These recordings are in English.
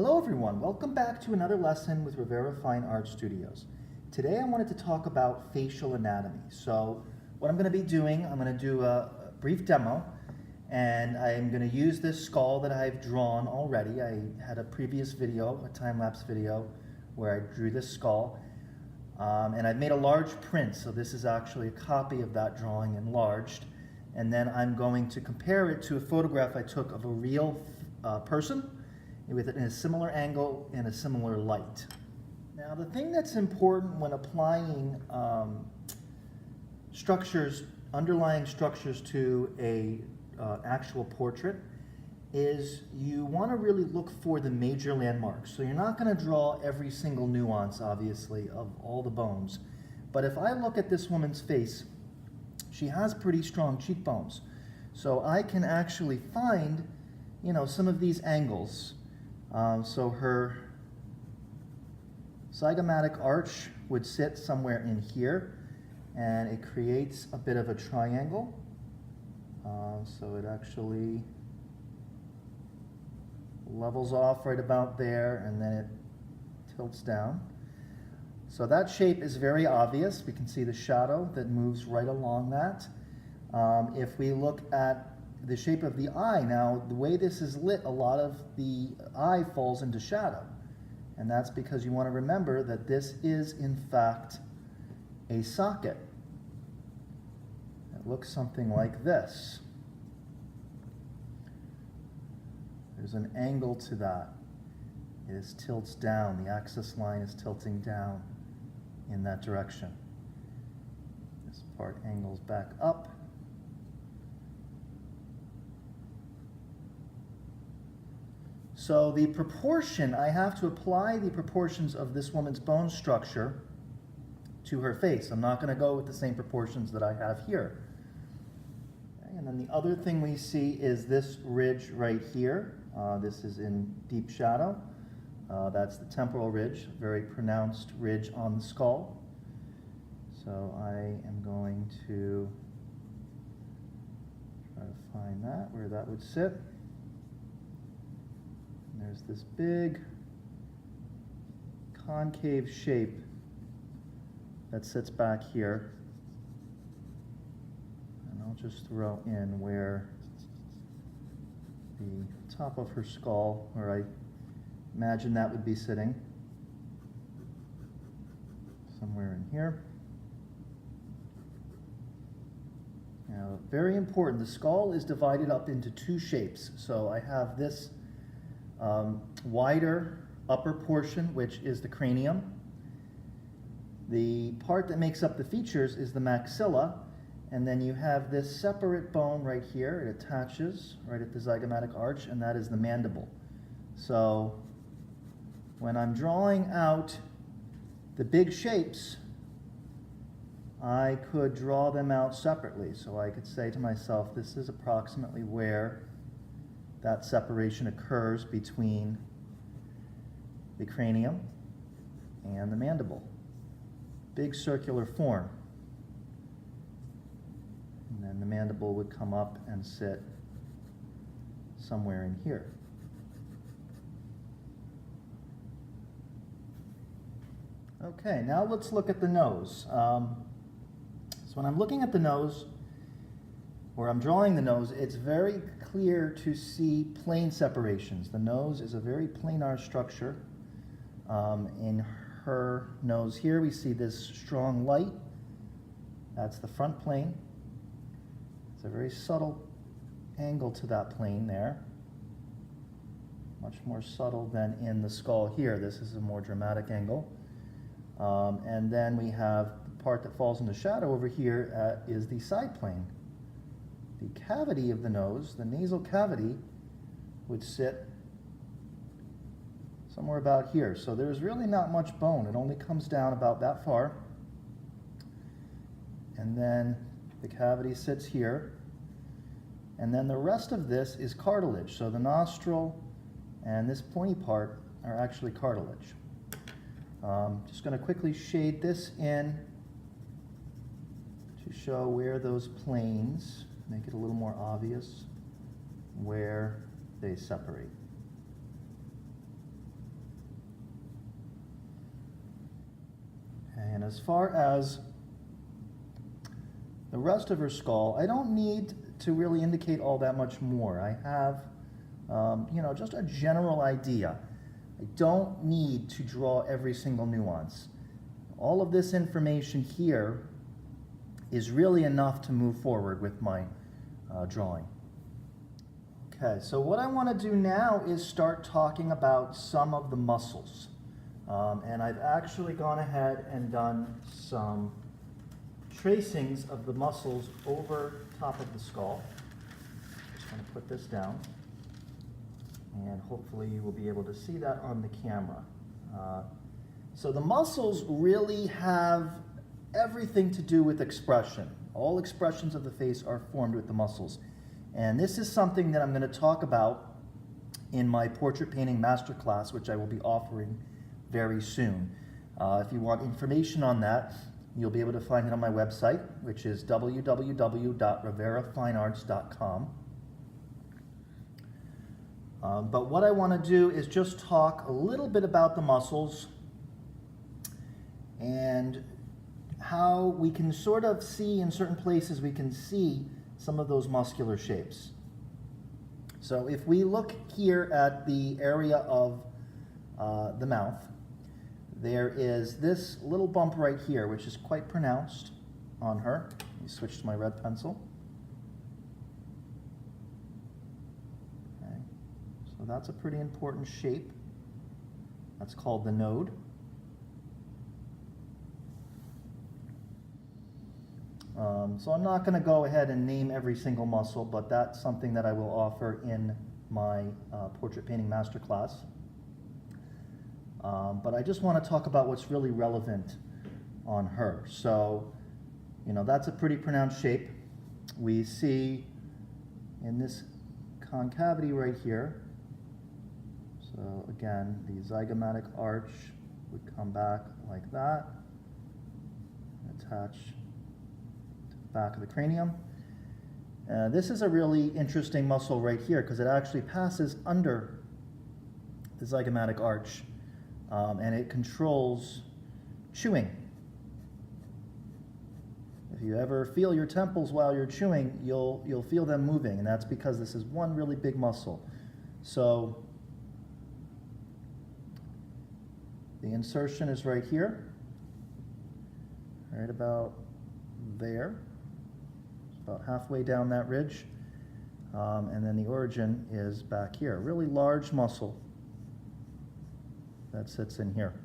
Hello everyone, welcome back to another lesson with Rivera Fine Art Studios. Today I wanted to talk about facial anatomy. So what I'm going to be doing, I'm going to do a brief demo, and I'm going to use this skull that I've drawn already. I had a previous video, a time-lapse video, where I drew this skull, and I've made a large print, so this is actually a copy of that drawing enlarged. And then I'm going to compare it to a photograph I took of a real person with it in a similar angle and a similar light. Now the thing that's important when applying structures, underlying structures to a actual portrait is you want to really look for the major landmarks. So you're not going to draw every single nuance, obviously, of all the bones. But if I look at this woman's face, she has pretty strong cheekbones. So I can actually find, some of these angles. So her zygomatic arch would sit somewhere in here, and it creates a bit of a triangle. So it actually levels off right about there, and then it tilts down. So that shape is very obvious. We can see the shadow that moves right along that. If we look at the shape of the eye, now the way this is lit, a lot of the eye falls into shadow. And that's because you want to remember that this is in fact a socket. It looks something like this. There's an angle to that. It tilts down. The axis line is tilting down in that direction. This part angles back up. So the proportion, I have to apply the proportions of this woman's bone structure to her face. I'm not going to go with the same proportions that I have here. Okay, and then the other thing we see is this ridge right here. This is in deep shadow. That's the temporal ridge, very pronounced ridge on the skull. So I am going to try to find that, where that would sit. And there's this big concave shape that sits back here. And I'll just throw in where the top of her skull, where I imagine that would be sitting, somewhere in here. Now, very important, the skull is divided up into two shapes. So I have this wider upper portion, which is the cranium. The part that makes up the features is the maxilla, and then you have this separate bone right here. It attaches right at the zygomatic arch, and that is the mandible. So when I'm drawing out the big shapes, I could draw them out separately. So I could say to myself, this is approximately where that separation occurs between the cranium and the mandible. Big circular form. And then the mandible would come up and sit somewhere in here. Okay, now let's look at the nose. So when I'm looking at the nose, or I'm drawing the nose, it's very clear to see plane separations. The nose is a very planar structure. In her nose here, we see this strong light. That's the front plane. It's a very subtle angle to that plane there. Much more subtle than in the skull here. This is a more dramatic angle. And then we have the part that falls into shadow over here is the side plane. The cavity of the nose, the nasal cavity, would sit somewhere about here. So there's really not much bone. It only comes down about that far. And then the cavity sits here. And then the rest of this is cartilage. So the nostril and this pointy part are actually cartilage. Just going to quickly shade this in to show where those planes, make it a little more obvious where they separate. As far as the rest of her skull, I don't need to really indicate all that much more. I have, just a general idea. I don't need to draw every single nuance. All of this information here is really enough to move forward with my drawing. Okay, so what I want to do now is start talking about some of the muscles. And I've actually gone ahead and done some tracings of the muscles over top of the skull. Just going to put this down, and hopefully you will be able to see that on the camera. So the muscles really have everything to do with expression. All expressions of the face are formed with the muscles. And this is something that I'm going to talk about in my portrait painting masterclass, which I will be offering very soon. If you want information on that, you'll be able to find it on my website, which is www.riverafinearts.com. But what I want to do is just talk a little bit about the muscles and how we can sort of see in certain places, we can see some of those muscular shapes. So if we look here at the area of the mouth, there is this little bump right here, which is quite pronounced on her. Let me switch to my red pencil. Okay. So that's a pretty important shape. That's called the node. So I'm not going to go ahead and name every single muscle, but that's something that I will offer in my portrait painting masterclass. But I just want to talk about what's really relevant on her. So, that's a pretty pronounced shape. We see in this concavity right here. So again, the zygomatic arch would come back like that, attach back of the cranium. This is a really interesting muscle right here because it actually passes under the zygomatic arch, and it controls chewing. If you ever feel your temples while you're chewing, you'll feel them moving, and that's because this is one really big muscle. So the insertion is right here, right about there. About halfway down that ridge, and then the origin is back here. A really large muscle that sits in here.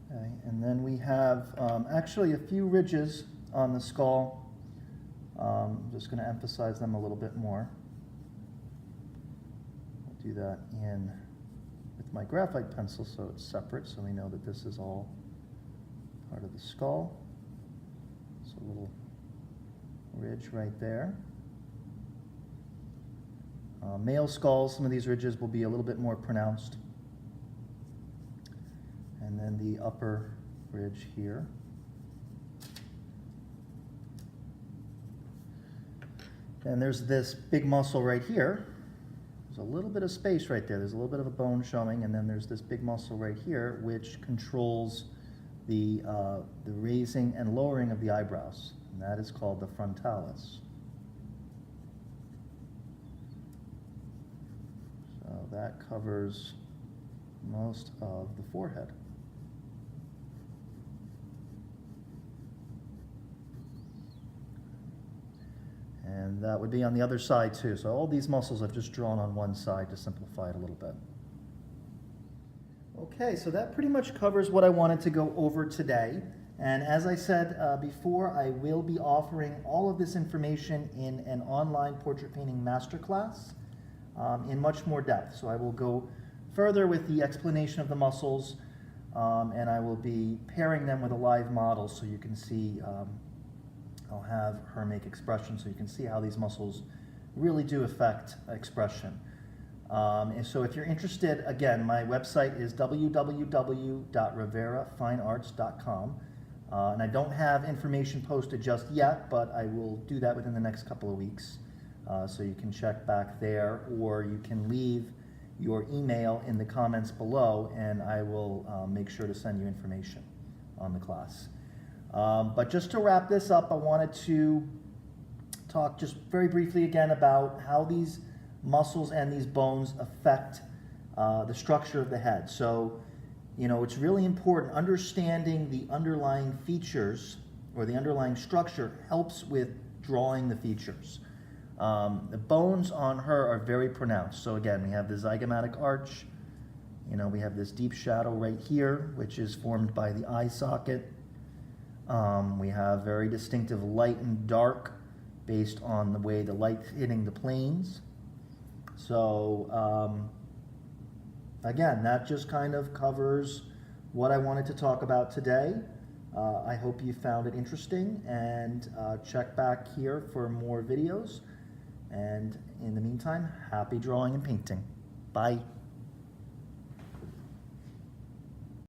Okay, and then we have actually a few ridges on the skull. I'm just going to emphasize them a little bit more. I'll do that with my graphite pencil so it's separate, so we know that this is all part of the skull. So a little ridge right there. Male skulls, some of these ridges will be a little bit more pronounced. And then the upper ridge here. And there's this big muscle right here. There's a little bit of space right there. There's a little bit of a bone showing, and then there's this big muscle right here, which controls the raising and lowering of the eyebrows. And that is called the frontalis. So that covers most of the forehead. And that would be on the other side too. So all these muscles I've just drawn on one side to simplify it a little bit. Okay, so that pretty much covers what I wanted to go over today. And as I said before, I will be offering all of this information in an online portrait painting masterclass in much more depth. So I will go further with the explanation of the muscles, and I will be pairing them with a live model so you can see, I'll have her make expressions so you can see how these muscles really do affect expression. And so if you're interested, again, my website is www.riverafinearts.com. And I don't have information posted just yet, but I will do that within the next couple of weeks. So you can check back there, or you can leave your email in the comments below, and I will make sure to send you information. on the class. But just to wrap this up, I wanted to talk just very briefly again about how these muscles and these bones affect the structure of the head. So, you know, it's really important. Understanding the underlying features or the underlying structure helps with drawing the features. The bones on her are very pronounced. So again, we have the zygomatic arch. You know, we have this deep shadow right here, which is formed by the eye socket. We have very distinctive light and dark based on the way the light's hitting the planes. So again, that just kind of covers what I wanted to talk about today. I hope you found it interesting, and check back here for more videos. And in the meantime, happy drawing and painting. Bye.